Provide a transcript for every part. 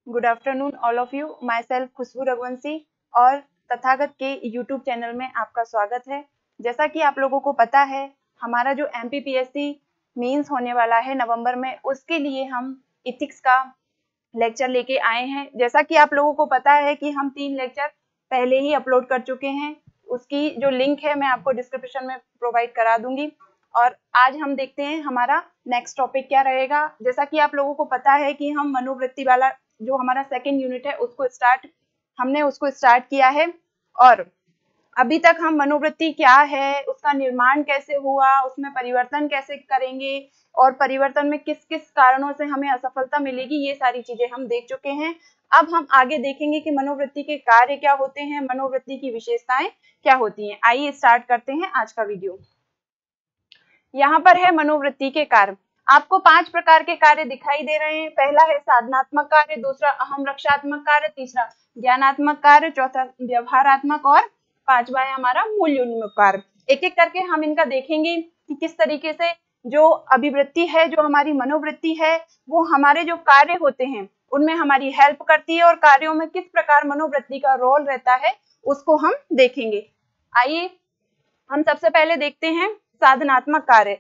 Good afternoon all of you. Myself Khushboo Raghuvanshi और तथागत के YouTube channel में आपका स्वागत है। जैसा कि आप लोगों को पता है, हमारा जो MPPSC मेंस होने वाला है नवंबर में, उसके लिए हम इथिक्स का लेक्चर लेके आए हैं। जैसा कि आप लोगों को पता है कि हम 3 लेक्चर पहले ही अपलोड कर चुके हैं। उसकी जो लिंक है मैं आपको डिस्क्रिप्शन में प्रोवाइड करा दूंगी। और आज हम देखते हैं हमारा नेक्स्ट टॉपिक क्या रहेगा। जैसा कि आप लोगों को पता है कि हम मनोवृत्ति वाला जो हमारा सेकंड यूनिट है हमने उसको स्टार्ट किया है। और अभी तक हम मनोवृत्ति क्या है, उसका निर्माण कैसे हुआ, उसमें परिवर्तन कैसे करेंगे और परिवर्तन में किस किस कारणों से हमें असफलता मिलेगी, ये सारी चीजें हम देख चुके हैं। अब हम आगे देखेंगे कि मनोवृत्ति के कार्य क्या होते हैं, मनोवृत्ति की विशेषताएं क्या होती हैं। आइए स्टार्ट करते हैं आज का वीडियो। यहाँ पर है मनोवृत्ति के कार्य। आपको 5 प्रकार के कार्य दिखाई दे रहे हैं। पहला है साधनात्मक कार्य, दूसरा अहम रक्षात्मक कार्य, तीसरा ज्ञानात्मक कार्य, चौथा व्यवहारात्मक और पांचवा है हमारा मूल्योन्मुख कार्य। एक एक करके हम इनका देखेंगे कि किस तरीके से जो अभिवृत्ति है, जो हमारी मनोवृत्ति है, वो हमारे जो कार्य होते हैं उनमें हमारी हेल्प करती है और कार्यों में किस प्रकार मनोवृत्ति का रोल रहता है उसको हम देखेंगे। आइए हम सबसे पहले देखते हैं साधनात्मक कार्य।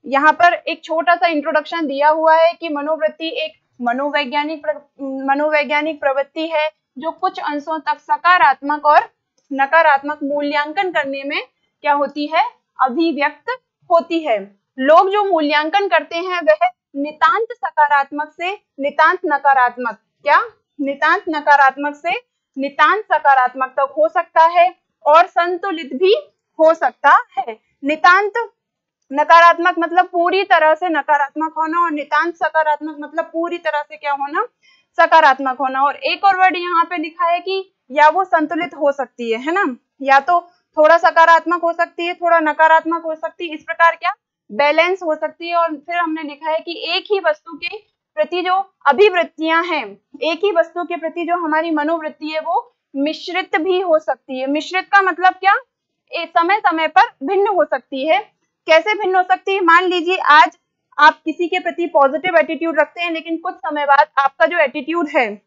यहाँ पर एक छोटा सा इंट्रोडक्शन दिया हुआ है कि मनोवृत्ति एक मनोवैज्ञानिक प्रवृत्ति है जो कुछ अंशों तक सकारात्मक और नकारात्मक मूल्यांकन करने में क्या होती है, अभिव्यक्त होती है। लोग जो मूल्यांकन करते हैं वह नितांत सकारात्मक से नितांत नकारात्मक, क्या नितांत नकारात्मक से नितांत सकारात्मक तक हो सकता है और संतुलित भी हो सकता है। नितांत नकारात्मक मतलब पूरी तरह से नकारात्मक होना और नितांत सकारात्मक मतलब पूरी तरह से क्या होना, सकारात्मक होना। और एक और वर्ड यहाँ पे लिखा है कि या वो संतुलित हो सकती है ना, या तो थोड़ा सकारात्मक हो सकती है, थोड़ा नकारात्मक हो सकती है, इस प्रकार क्या बैलेंस हो सकती है। और फिर हमने लिखा है कि एक ही वस्तु के प्रति जो अभिवृत्तियां हैं, एक ही वस्तु के प्रति जो हमारी मनोवृत्ति है वो मिश्रित भी हो सकती है। मिश्रित का मतलब क्या, समय समय पर भिन्न हो सकती है। कैसे भिन्न हो सकती है, मान लीजिए आज आप किसी के प्रति पॉजिटिव एटीट्यूड रखते हैं, लेकिन कुछ समय बाद आपका जो एटीट्यूड है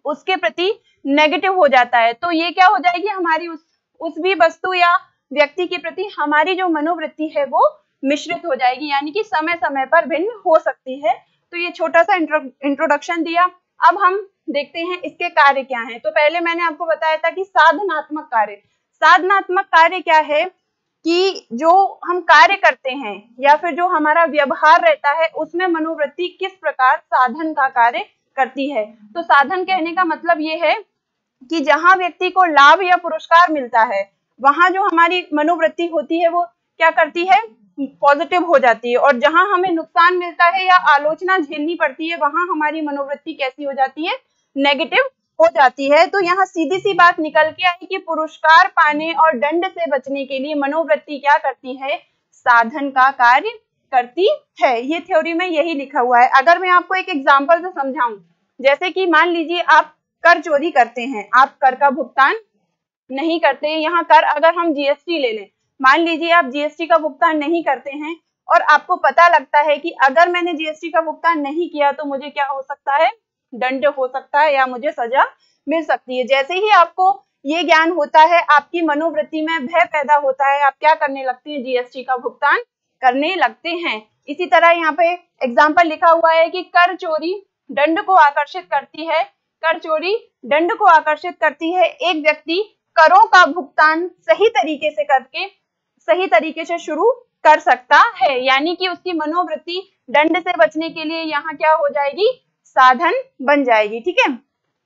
उसके प्रति नेगेटिव हो जाता है, तो ये क्या हो जाएगी, हमारी उस भी वस्तु या व्यक्ति के प्रति हमारी जो मनोवृत्ति है वो मिश्रित हो जाएगी, यानी कि समय समय पर भिन्न हो सकती है। तो ये छोटा सा इंट्रोडक्शन दिया। अब हम देखते हैं इसके कार्य क्या हैं। तो पहले मैंने आपको बताया था कि साधनात्मक कार्य। साधनात्मक कार्य क्या है कि जो हम कार्य करते हैं या फिर जो हमारा व्यवहार रहता है उसमें मनोवृत्ति किस प्रकार साधन का कार्य करती है। तो साधन कहने का मतलब ये है कि जहां व्यक्ति को लाभ या पुरस्कार मिलता है वहां जो हमारी मनोवृत्ति होती है वो क्या करती है, पॉजिटिव हो जाती है। और जहां हमें नुकसान मिलता है या आलोचना झेलनी पड़ती है वहां हमारी मनोवृत्ति कैसी हो जाती है, नेगेटिव हो जाती है। तो यहाँ सीधी सी बात निकल के आई कि पुरस्कार पाने और दंड से बचने के लिए मनोवृत्ति क्या करती है, साधन का कार्य करती है। ये थ्योरी में यही लिखा हुआ है। अगर मैं आपको एक एग्जांपल से समझाऊं, जैसे कि मान लीजिए आप कर चोरी करते हैं, आप कर का भुगतान नहीं करते हैं। यहाँ कर अगर हम GST ले लें, मान लीजिए आप GST का भुगतान नहीं करते हैं और आपको पता लगता है कि अगर मैंने GST का भुगतान नहीं किया तो मुझे क्या हो सकता है, दंड हो सकता है या मुझे सजा मिल सकती है। जैसे ही आपको ये ज्ञान होता है आपकी मनोवृत्ति में भय पैदा होता है, आप क्या करने लगते हैं, GST का भुगतान करने लगते हैं। इसी तरह यहाँ पे एग्जाम्पल लिखा हुआ है कि कर चोरी दंड को आकर्षित करती है, कर चोरी दंड को आकर्षित करती है। एक व्यक्ति करों का भुगतान सही तरीके से करके सही तरीके से शुरू कर सकता है, यानी कि उसकी मनोवृत्ति दंड से बचने के लिए यहाँ क्या हो जाएगी, साधन बन जाएगी। ठीक है,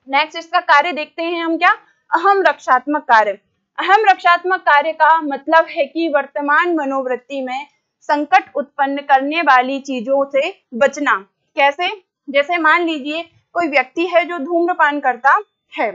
नेक्स्ट इसका कार्य देखते हैं हम क्या, अहम रक्षात्मक कार्य। अहम रक्षात्मक कार्य का मतलब है कि वर्तमान मनोवृत्ति में संकट उत्पन्न करने वाली चीजों से बचना। कैसे, जैसे मान लीजिए कोई व्यक्ति है जो धूम्रपान करता है,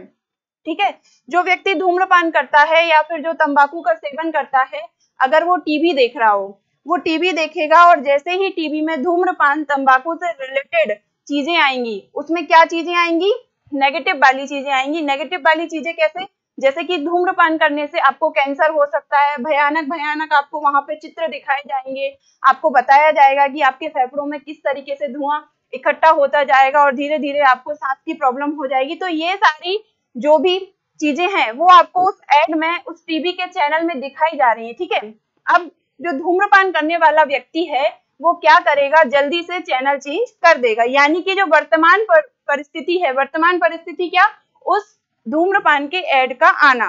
ठीक है, जो व्यक्ति धूम्रपान करता है या फिर जो तंबाकू का सेवन करता है, अगर वो टीवी देख रहा हो, वो टीवी देखेगा और जैसे ही टीवी में धूम्रपान तंबाकू से रिलेटेड चीजें आएंगी, उसमें क्या चीजें आएंगी, नेगेटिव वाली चीजें आएंगी। नेगेटिव वाली चीजें कैसे, जैसे कि धूम्रपान करने से आपको कैंसर हो सकता है, भयानक भयानक आपको वहां पे चित्र दिखाए जाएंगे, आपको बताया जाएगा कि आपके फेफड़ों में किस तरीके से धुआं इकट्ठा होता जाएगा और धीरे धीरे आपको सांस की प्रॉब्लम हो जाएगी। तो ये सारी जो भी चीजें हैं वो आपको उस एड में, उस टीवी के चैनल में दिखाई जा रही है, ठीक है। अब जो धूम्रपान करने वाला व्यक्ति है वो क्या करेगा, जल्दी से चैनल चेंज कर देगा। यानी कि जो वर्तमान परिस्थिति है, वर्तमान परिस्थिति क्या, उस धूम्रपान के एड का आना,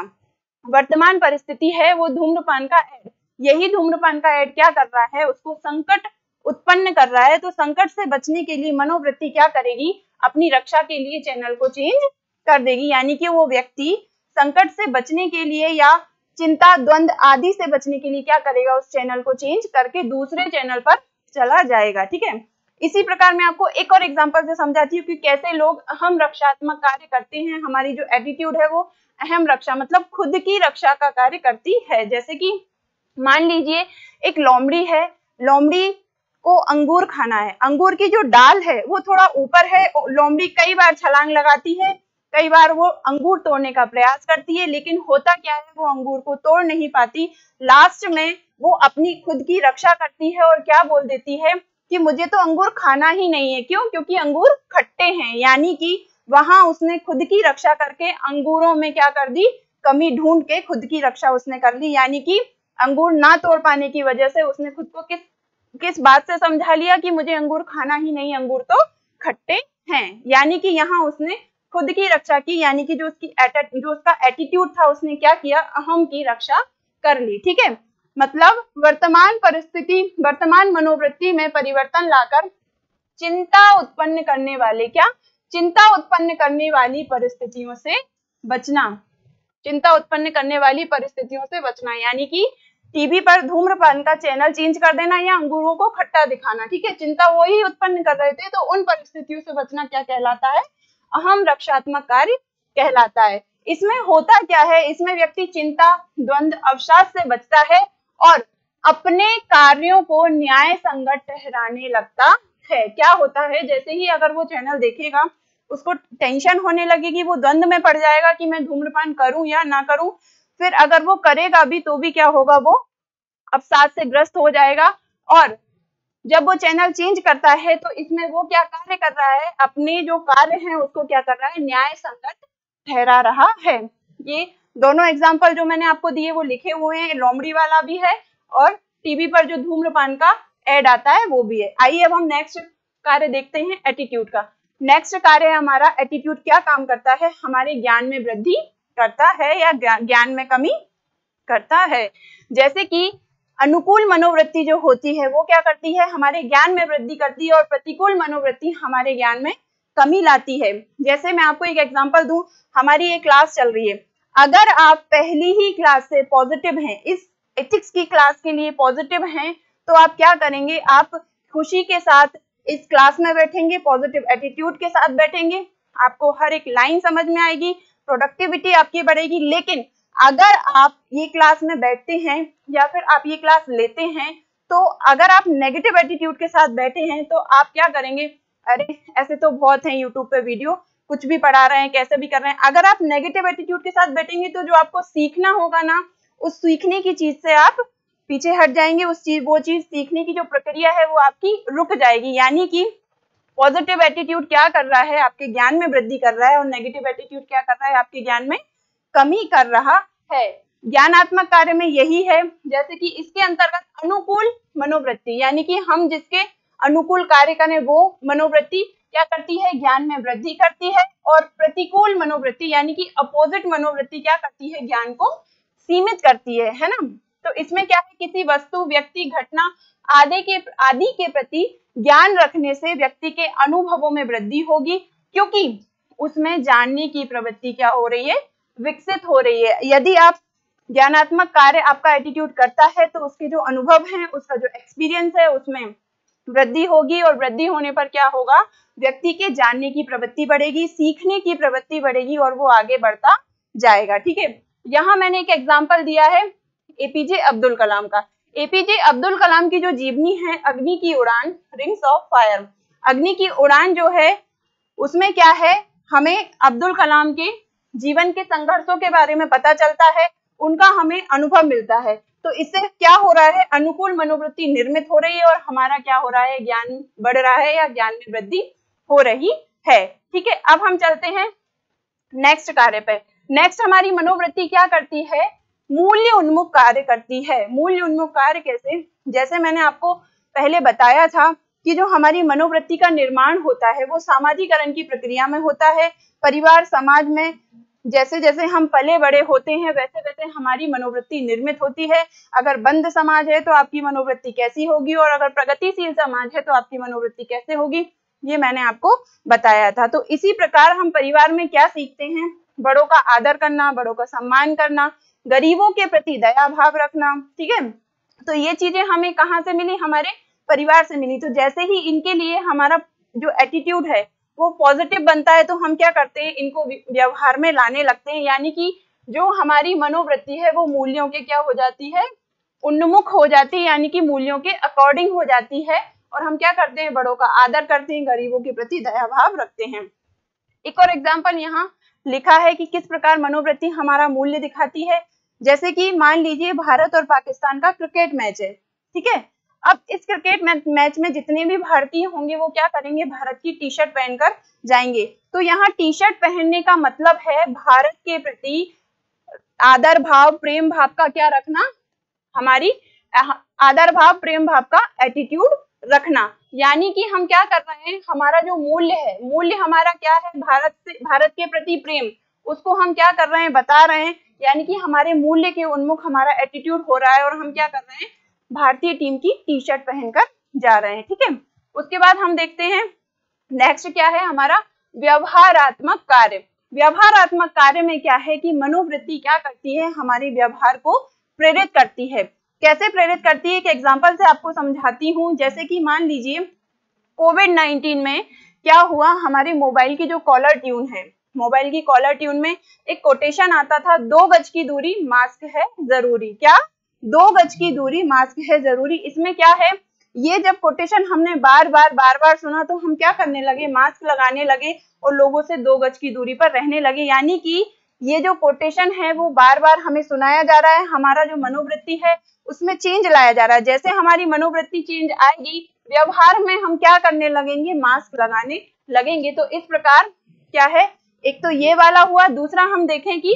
वर्तमान परिस्थिति है वो धूम्रपान का एड। यही धूम्रपान का एड क्या कर रहा है, उसको संकट उत्पन्न कर रहा है। तो संकट से बचने के लिए मनोवृत्ति क्या करेगी, अपनी रक्षा के लिए चैनल को चेंज कर देगी। यानी कि वो व्यक्ति संकट से बचने के लिए या चिंता, द्वंद आदि से बचने के लिए क्या करेगा, उस चैनल को चेंज करके दूसरे चैनल पर चला जाएगा, ठीक है। इसी प्रकार मैं आपको एक और एग्जांपल से समझाती हूँ कि कैसे लोग अहम रक्षात्मक कार्य करते हैं। हमारी जो एटीट्यूड है वो अहम रक्षा मतलब खुद की रक्षा का कार्य करती है। जैसे कि मान लीजिए एक लोमड़ी है, लोमड़ी को अंगूर खाना है, अंगूर की जो डाल है वो थोड़ा ऊपर है, लोमड़ी कई बार छलांग लगाती है, कई बार वो अंगूर तोड़ने का प्रयास करती है, लेकिन होता क्या है, वो अंगूर को तोड़ नहीं पाती। लास्ट में वो अपनी खुद की रक्षा करती है और क्या बोल देती है कि मुझे तो अंगूर खाना ही नहीं है। क्यों? क्योंकि अंगूर खट्टे हैं। यानी कि वहां उसने खुद की रक्षा करके अंगूरों में क्या कर दी, कमी ढूंढ के खुद की रक्षा उसने कर ली। यानी कि अंगूर ना तोड़ पाने की वजह से उसने खुद को किस बात से समझा लिया कि मुझे अंगूर खाना ही नहीं, अंगूर तो खट्टे हैं। यानी कि यहाँ उसने खुद की रक्षा की, यानी कि जो उसका एटीट्यूड था उसने क्या किया, अहम की रक्षा कर ली, ठीक है। मतलब वर्तमान परिस्थिति, वर्तमान मनोवृत्ति में परिवर्तन लाकर चिंता उत्पन्न करने वाले, क्या, चिंता उत्पन्न करने वाली परिस्थितियों से बचना, चिंता उत्पन्न करने वाली परिस्थितियों से बचना। यानी कि टीवी पर धूम्रपान का चैनल चेंज कर देना या अंगूरों को खट्टा दिखाना, ठीक है। चिंता वो ही उत्पन्न कर रहे थे, तो उन परिस्थितियों से बचना क्या कहलाता है, अहम रक्षात्मक कार्य कहलाता है। इसमें होता क्या है, इसमें व्यक्ति चिंता, द्वंद, अवसाद से बचता है और अपने कार्यों को न्याय संगत ठहराने लगता है। क्या होता है, जैसे ही अगर वो चैनल देखेगा उसको टेंशन होने लगेगी, वो द्वंद में पड़ जाएगा कि मैं धूम्रपान करूं या ना करूं। फिर अगर वो करेगा भी तो भी क्या होगा, वो अवसाद से ग्रस्त हो जाएगा। और जब वो चैनल चेंज करता है तो इसमें वो क्या कार्य कर रहा है, अपने जो कार्य हैं उसको क्या कर रहा है, न्याय संगत ठहरा रहा है। ये दोनों एग्जाम्पल जो मैंने आपको दिए वो लिखे हुए हैं, लोमड़ी वाला भी है और टीवी पर जो धूम्रपान का एड आता है वो भी है। आइए अब हम नेक्स्ट कार्य देखते हैं, एटीट्यूड का। नेक्स्ट कार्य है हमारा, एटीट्यूड क्या काम करता है, हमारे ज्ञान में वृद्धि करता है या ज्ञान में कमी करता है। जैसे कि अनुकूल मनोवृत्ति जो होती है वो क्या करती है, हमारे ज्ञान में वृद्धि करती है और प्रतिकूल मनोवृत्ति हमारे ज्ञान में कमी लाती है। जैसे मैं आपको एक एग्जांपल दूं, हमारी ये क्लास चल रही है, अगर आप पहली ही क्लास से पॉजिटिव हैं, इस एथिक्स की क्लास के लिए पॉजिटिव हैं, तो आप क्या करेंगे, आप खुशी के साथ इस क्लास में बैठेंगे, पॉजिटिव एटीट्यूड के साथ बैठेंगे, आपको हर एक लाइन समझ में आएगी, प्रोडक्टिविटी आपकी बढ़ेगी। लेकिन अगर आप ये क्लास में बैठते हैं या फिर आप ये क्लास लेते हैं, तो अगर आप नेगेटिव एटीट्यूड के साथ बैठे हैं तो आप क्या करेंगे, अरे ऐसे तो बहुत हैं यूट्यूब पे वीडियो, कुछ भी पढ़ा रहे हैं, कैसे भी कर रहे हैं। अगर आप नेगेटिव एटीट्यूड के साथ बैठेंगे तो जो आपको सीखना होगा ना, उस सीखने की चीज से आप पीछे हट जाएंगे, वो चीज सीखने की जो प्रक्रिया है वो आपकी रुक जाएगी। यानी कि पॉजिटिव एटीट्यूड क्या कर रहा है, आपके ज्ञान में वृद्धि कर रहा है और नेगेटिव एटीट्यूड क्या कर रहा है, आपके ज्ञान में कमी कर रहा है। ज्ञानात्मक कार्य में यही है। जैसे कि इसके अंतर्गत अनुकूल मनोवृत्ति, यानी कि हम जिसके अनुकूल कार्य करें वो मनोवृत्ति क्या करती है, ज्ञान में वृद्धि करती है। और प्रतिकूल मनोवृत्ति यानी कि अपोजिट मनोवृत्ति क्या करती है, ज्ञान को सीमित करती है ना। तो इसमें क्या है, किसी वस्तु, व्यक्ति, घटना आदि के प्रति ज्ञान रखने से व्यक्ति के अनुभवों में वृद्धि होगी, क्योंकि उसमें जानने की प्रवृत्ति क्या हो रही है, विकसित हो रही है। यदि आप ज्ञानात्मक कार्य आपका एटीट्यूड करता है तो उसके जो अनुभव हैं, उसका जो एक्सपीरियंस है उसमें वृद्धि होगी और वृद्धि होने पर क्या होगा, व्यक्ति के जानने की प्रवृत्ति बढ़ेगी, सीखने की प्रवृत्ति बढ़ेगी और वो आगे बढ़ता जाएगा। ठीक है, यहाँ मैंने एक एग्जाम्पल दिया है एपीजे अब्दुल कलाम का। एपीजे अब्दुल कलाम की जो जीवनी है अग्नि की उड़ान, रिंग्स ऑफ फायर, अग्नि की उड़ान जो है उसमें क्या है, हमें अब्दुल कलाम के जीवन के संघर्षों के बारे में पता चलता है, उनका हमें अनुभव मिलता है। तो इससे क्या हो रहा है, अनुकूल मनोवृत्ति निर्मित हो रही है और हमारा क्या हो रहा है, ज्ञान बढ़ रहा है या ज्ञान में वृद्धि हो रही है। ठीक है, अब हम चलते हैं नेक्स्ट कार्य पे। नेक्स्ट हमारी मनोवृत्ति क्या करती है, मूल्य उन्मुख कार्य करती है। मूल्य उन्मुख कार्य कैसे, जैसे मैंने आपको पहले बताया था कि जो हमारी मनोवृत्ति का निर्माण होता है वो सामाजिकरण की प्रक्रिया में होता है। परिवार समाज में जैसे जैसे हम पले बड़े होते हैं वैसे वैसे हमारी मनोवृत्ति निर्मित होती है। अगर बंद समाज है तो आपकी मनोवृत्ति कैसी होगी, और अगर प्रगतिशील समाज है तो आपकी मनोवृत्ति कैसे होगी, ये मैंने आपको बताया था। तो इसी प्रकार हम परिवार में क्या सीखते हैं, बड़ों का आदर करना, बड़ों का सम्मान करना, गरीबों के प्रति दया भाव रखना। ठीक है, तो ये चीजें हमें कहाँ से मिली, हमारे परिवार से मिली। तो जैसे ही इनके लिए हमारा जो एटीट्यूड है वो पॉजिटिव बनता है तो हम क्या करते हैं, इनको व्यवहार में लाने लगते हैं, यानी कि जो हमारी मनोवृत्ति है वो मूल्यों के क्या हो जाती है, उन्मुख हो जाती है, यानी कि मूल्यों के अकॉर्डिंग हो जाती है। और हम क्या करते हैं, बड़ों का आदर करते हैं, गरीबों के प्रति दया भाव रखते हैं। एक और एग्जाम्पल यहाँ लिखा है कि किस प्रकार मनोवृत्ति हमारा मूल्य दिखाती है। जैसे कि मान लीजिए भारत और पाकिस्तान का क्रिकेट मैच है, ठीक है। अब इस क्रिकेट मैच में जितने भी भारतीय होंगे वो क्या करेंगे, भारत की टी शर्ट पहनकर जाएंगे। तो यहाँ टी शर्ट पहनने का मतलब है भारत के प्रति आदर भाव, प्रेम भाव का क्या रखना, हमारी आदर भाव, प्रेम भाव का एटीट्यूड रखना। यानी कि हम क्या कर रहे हैं, हमारा जो मूल्य है, मूल्य हमारा क्या है, भारत के प्रति प्रेम, उसको हम क्या कर रहे हैं, बता रहे हैं। यानी कि हमारे मूल्य के उन्मुख हमारा एटीट्यूड हो रहा है और हम क्या कर रहे हैं, भारतीय टीम की टी शर्ट पहनकर जा रहे हैं। ठीक है, उसके बाद हम देखते हैं नेक्स्ट क्या है हमारा, व्यवहारात्मक कार्य। व्यवहारात्मक कार्य में क्या है कि मनोवृत्ति क्या करती है, हमारे व्यवहार को प्रेरित करती है। कैसे प्रेरित करती है, एक एग्जांपल से आपको समझाती हूँ। जैसे कि मान लीजिए कोविड-19 में क्या हुआ, हमारे मोबाइल की जो कॉलर ट्यून है, मोबाइल की कॉलर ट्यून में एक कोटेशन आता था, 2 गज की दूरी मास्क है जरूरी। क्या, 2 गज की दूरी मास्क है जरूरी। इसमें क्या है, ये जब कोटेशन हमने बार बार सुना तो हम क्या करने लगे, मास्क लगाने लगे और लोगों से 2 गज की दूरी पर रहने लगे। यानी कि ये जो कोटेशन है वो बार बार हमें सुनाया जा रहा है, हमारा जो मनोवृत्ति है उसमें चेंज लाया जा रहा है। जैसे हमारी मनोवृत्ति चेंज आएगी, व्यवहार में हम क्या करने लगेंगे, मास्क लगाने लगेंगे। तो इस प्रकार क्या है, एक तो ये वाला हुआ। दूसरा हम देखें कि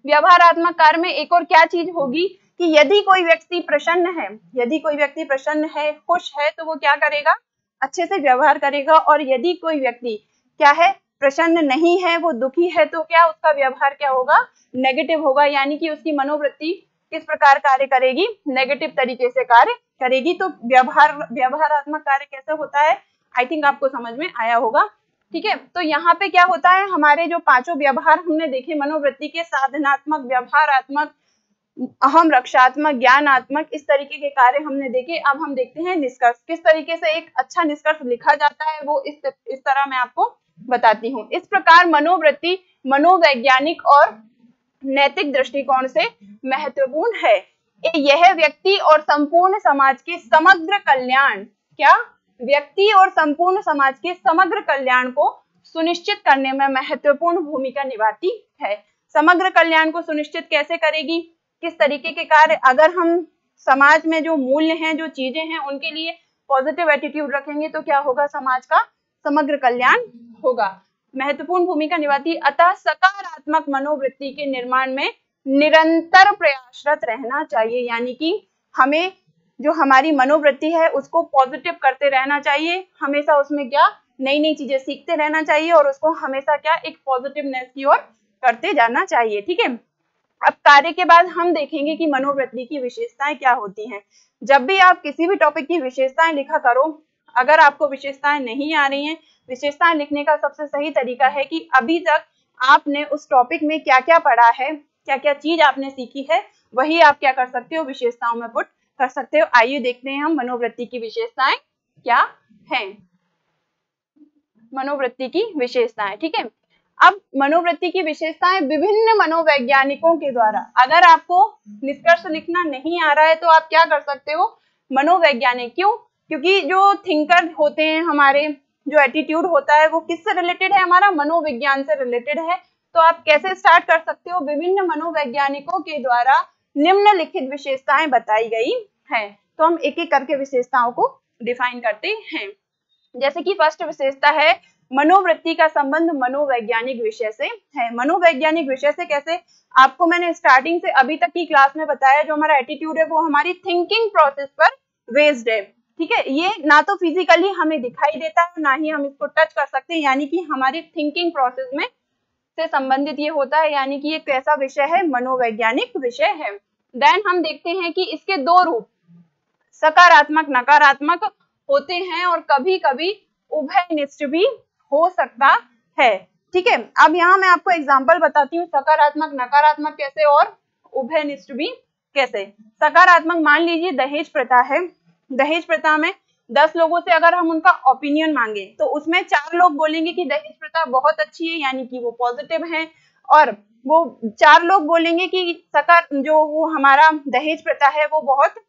व्यवहारात्मक कार्य में एक और क्या चीज होगी कि यदि कोई व्यक्ति प्रसन्न है, यदि कोई व्यक्ति प्रसन्न है, खुश है, तो वो क्या करेगा, अच्छे से व्यवहार करेगा। और यदि कोई व्यक्ति क्या है, प्रसन्न नहीं है, वो दुखी है, तो क्या उसका व्यवहार क्या होगा, नेगेटिव होगा। यानी कि उसकी मनोवृत्ति किस प्रकार कार्य करेगी, नेगेटिव तरीके से कार्य करेगी। तो व्यवहारात्मक कार्य कैसे होता है, आई थिंक आपको समझ में आया होगा। ठीक है, तो यहाँ पे क्या होता है, हमारे जो 5 व्यवहार हमने देखे मनोवृत्ति के, साधनात्मक, व्यवहारात्मक, अहम, रक्षात्मक, ज्ञानात्मक, इस तरीके के कार्य हमने देखे। अब हम देखते हैं निष्कर्ष, किस तरीके से एक अच्छा निष्कर्ष लिखा जाता है वो इस तरह मैं आपको बताती हूँ। इस प्रकार मनोवृत्ति मनोवैज्ञानिक और नैतिक दृष्टिकोण से महत्वपूर्ण है। यह व्यक्ति और संपूर्ण समाज के समग्र कल्याण, क्या, व्यक्ति और संपूर्ण समाज के समग्र कल्याण को सुनिश्चित करने में महत्वपूर्ण भूमिका निभाती है। समग्र कल्याण को सुनिश्चित कैसे करेगी, किस तरीके के कार्य, अगर हम समाज में जो मूल्य हैं, जो चीजें हैं, उनके लिए पॉजिटिव एटीट्यूड रखेंगे तो क्या होगा, समाज का समग्र कल्याण होगा, महत्वपूर्ण भूमिका निभाती। अतः सकारात्मक मनोवृत्ति के निर्माण में निरंतर प्रयासरत रहना चाहिए। यानी कि हमें जो हमारी मनोवृत्ति है उसको पॉजिटिव करते रहना चाहिए, हमेशा उसमें क्या, नई नई चीजें सीखते रहना चाहिए और उसको हमेशा क्या, एक पॉजिटिवनेस की ओर करते जाना चाहिए। ठीक है, अब कार्य के बाद हम देखेंगे कि मनोवृत्ति की विशेषताएं क्या होती हैं। जब भी आप किसी भी टॉपिक की विशेषताएं लिखा करो, अगर आपको विशेषताएं नहीं आ रही हैं, विशेषताएं लिखने का सबसे सही तरीका है कि अभी तक आपने उस टॉपिक में क्या क्या पढ़ा है, क्या क्या चीज आपने सीखी है, वही आप क्या कर सकते हो, विशेषताओं में पुट कर सकते हो। आइए देखते हैं हम मनोवृत्ति की विशेषताएं क्या हैं। मनोवृत्ति की विशेषताएं, ठीक है। अब मनोवृत्ति की विशेषताएं विभिन्न मनोवैज्ञानिकों के द्वारा, अगर आपको निष्कर्ष लिखना नहीं आ रहा है तो आप क्या कर सकते हो, मनोवैज्ञानिक, क्यों, क्योंकि जो थिंकर होते हैं, हमारे जो एटीट्यूड होता है वो किससे रिलेटेड है, हमारा मनोविज्ञान से रिलेटेड है। तो आप कैसे स्टार्ट कर सकते हो, विभिन्न मनोवैज्ञानिकों के द्वारा निम्नलिखित विशेषताएं बताई गई हैं। तो हम एक एक करके विशेषताओं को डिफाइन करते हैं। जैसे कि फर्स्ट विशेषता है मनोवृत्ति का संबंध मनोवैज्ञानिक विषय से है। मनोवैज्ञानिक विषय से कैसे, आपको मैंने स्टार्टिंग से अभी तक की क्लास में बताया, जो हमारा एटीट्यूड है वो हमारी थिंकिंग प्रोसेस पर बेस्ड है। ठीक है, ये ना तो फिजिकली हमें दिखाई देता है ना ही हम इसको टच कर सकते हैं, यानी कि हमारी थिंकिंग प्रोसेस में से संबंधित ये होता है, यानी कि ये कैसा विषय है, मनोवैज्ञानिक विषय है। देन हम देखते हैं कि इसके दो रूप सकारात्मक नकारात्मक होते हैं और कभी कभी उभयनिष्ठ भी हो सकता है। ठीक है, अब यहाँ मैं आपको एग्जांपल बताती हूँ सकारात्मक नकारात्मक कैसे और उभयनिष्ठ भी कैसे। सकारात्मक मान लीजिए दहेज प्रथा है। दहेज प्रथा में 10 लोगों से अगर हम उनका ओपिनियन मांगे तो उसमें 4 लोग बोलेंगे कि दहेज प्रथा बहुत अच्छी है, यानी कि वो पॉजिटिव है, और वो 4 लोग बोलेंगे कि जो वो हमारा दहेज प्रथा है वो बहुत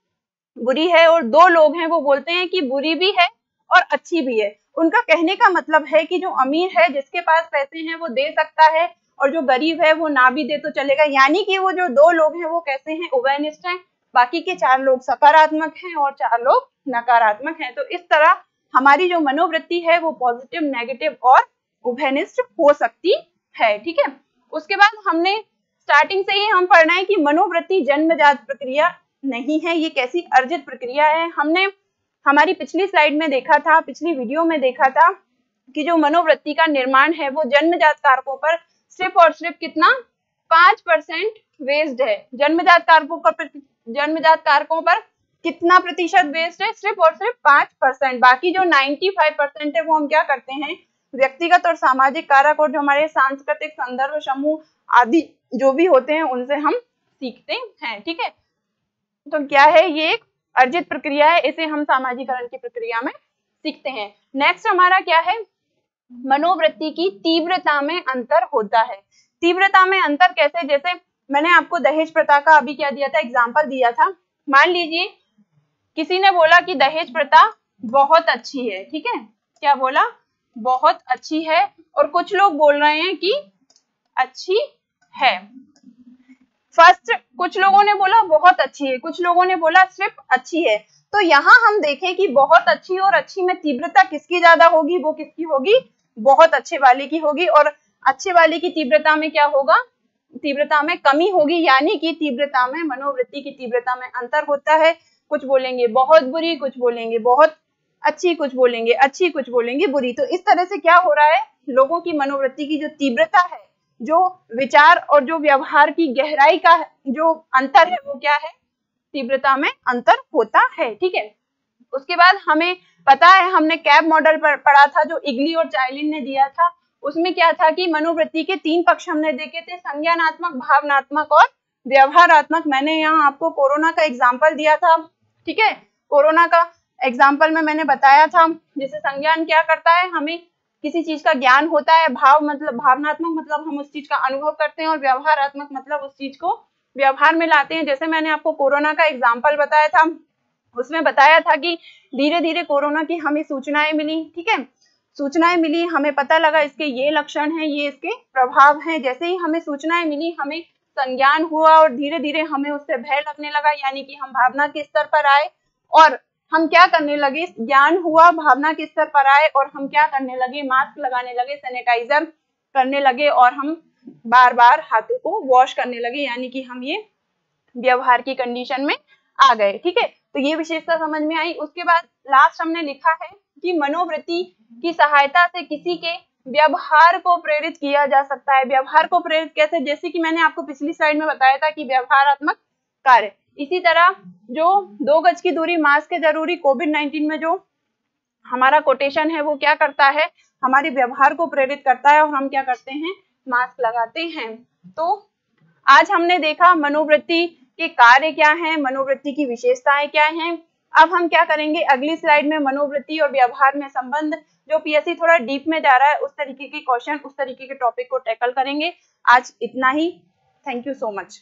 बुरी है, और 2 लोग हैं वो बोलते हैं कि बुरी भी है और अच्छी भी है। उनका कहने का मतलब है कि जो अमीर है, जिसके पास पैसे हैं, वो दे सकता है, और जो गरीब है वो ना भी दे तो चलेगा, यानी कि वो जो 2 लोग हैं वो कैसे हैं, उभयनिष्ठ हैं। बाकी के 4 लोग सकारात्मक हैं और 4 लोग नकारात्मक हैं। तो इस तरह हमारी जो मनोवृत्ति है वो पॉजिटिव, नेगेटिव और उभयनिष्ठ हो सकती है। ठीक है, उसके बाद हमने स्टार्टिंग से ही हम पढ़ना है कि मनोवृत्ति जन्मजात प्रक्रिया नहीं है, ये कैसी अर्जित प्रक्रिया है। हमने हमारी पिछली स्लाइड में देखा था, पिछली वीडियो में देखा था कि जो मनोवृत्ति का निर्माण है वो जन्मजात कारकों पर सिर्फ और सिर्फ कितना 5% बेस्ड है। जन्मजात कारकों पर कितना प्रतिशत बेस्ड है, सिर्फ और सिर्फ 5%। बाकी जो 95% है वो हम क्या करते हैं, व्यक्तिगत और सामाजिक कारक और जो हमारे सांस्कृतिक संदर्भ समूह आदि जो भी होते हैं उनसे हम सीखते हैं। ठीक है, तो क्या है, ये एक अर्जित प्रक्रिया है, इसे हम सामाजिकरण की प्रक्रिया में सीखते हैं। नेक्स्ट हमारा क्या है, मनोवृत्ति की तीव्रता में अंतर होता है। तीव्रता में अंतर कैसे, जैसे मैंने आपको दहेज प्रथा का अभी क्या दिया था, एग्जाम्पल दिया था। मान लीजिए किसी ने बोला कि दहेज प्रथा बहुत अच्छी है। ठीक है, क्या बोला, बहुत अच्छी है, और कुछ लोग बोल रहे हैं कि अच्छी है। फर्स्ट कुछ लोगों ने बोला बहुत अच्छी है, कुछ लोगों ने बोला सिर्फ अच्छी है। तो यहाँ हम देखें कि बहुत अच्छी और अच्छी में तीव्रता किसकी ज्यादा होगी, वो किसकी होगी, बहुत अच्छे वाले की होगी, और अच्छे वाले की तीव्रता में क्या होगा, तीव्रता में कमी होगी, यानी कि तीव्रता में, मनोवृत्ति की तीव्रता में अंतर होता है। कुछ बोलेंगे बहुत बुरी, कुछ बोलेंगे बहुत अच्छी, कुछ बोलेंगे अच्छी, कुछ बोलेंगे बुरी। तो इस तरह से क्या हो रहा है, लोगों की मनोवृत्ति की जो तीव्रता है, जो विचार और जो व्यवहार की गहराई का जो अंतर है वो क्या है, तीव्रता में अंतर होता है। ठीक है, उसके बाद हमें पता है, हमने कैब मॉडल पर पढ़ा था जो इगली और चाइलिन ने दिया था। उसमें क्या था कि मनोवृत्ति के 3 पक्ष हमने देखे थे, संज्ञानात्मक, भावनात्मक और व्यवहारात्मक। मैंने यहाँ आपको कोरोना का एग्जाम्पल दिया था। ठीक है, कोरोना का एग्जाम्पल में मैंने बताया था, जैसे संज्ञान क्या करता है, हमें किसी चीज का ज्ञान होता है, भाव मतलब भावनात्मक मतलब हम उस चीज का अनुभव करते हैं, और व्यवहारात्मक मतलब उस चीज को व्यवहार में लाते हैं। जैसे मैंने आपको कोरोना का एग्जाम्पल बताया था, उसमें बताया था कि धीरे धीरे कोरोना की हमें सूचनाएं मिली। ठीक है, सूचनाएं मिली, हमें पता लगा इसके ये लक्षण हैं, ये इसके प्रभाव हैं। जैसे ही हमें सूचनाएं मिली, हमें संज्ञान हुआ और धीरे धीरे हमें उससे भय लगने लगा, यानी कि हम भावना के स्तर पर आए और हम क्या करने लगे, ज्ञान हुआ, भावना के स्तर पर आए और हम क्या करने लगे, मास्क लगाने लगे, सैनिटाइजर करने लगे और हम बार बार हाथों को वॉश करने लगे, यानी कि हम ये व्यवहार की कंडीशन में आ गए। ठीक है, तो ये विशेषता समझ में आई। उसके बाद लास्ट हमने लिखा है कि मनोवृत्ति की सहायता से किसी के व्यवहार को प्रेरित किया जा सकता है। व्यवहार को प्रेरित कैसे, जैसे कि मैंने आपको पिछली स्लाइड में बताया था कि व्यवहारात्मक कार्य, इसी तरह जो 2 गज की दूरी, मास्क है जरूरी, कोविड-19 में जो हमारा कोटेशन है वो क्या करता है, हमारे व्यवहार को प्रेरित करता है और हम क्या करते हैं, मास्क लगाते हैं। तो आज हमने देखा मनोवृत्ति के कार्य क्या हैं, मनोवृत्ति की विशेषताएं क्या हैं। अब हम क्या करेंगे, अगली स्लाइड में मनोवृत्ति और व्यवहार में संबंध, जो पीएससी थोड़ा डीप में जा रहा है, उस तरीके के क्वेश्चन, उस तरीके के टॉपिक को टैकल करेंगे। आज इतना ही, थैंक यू सो मच।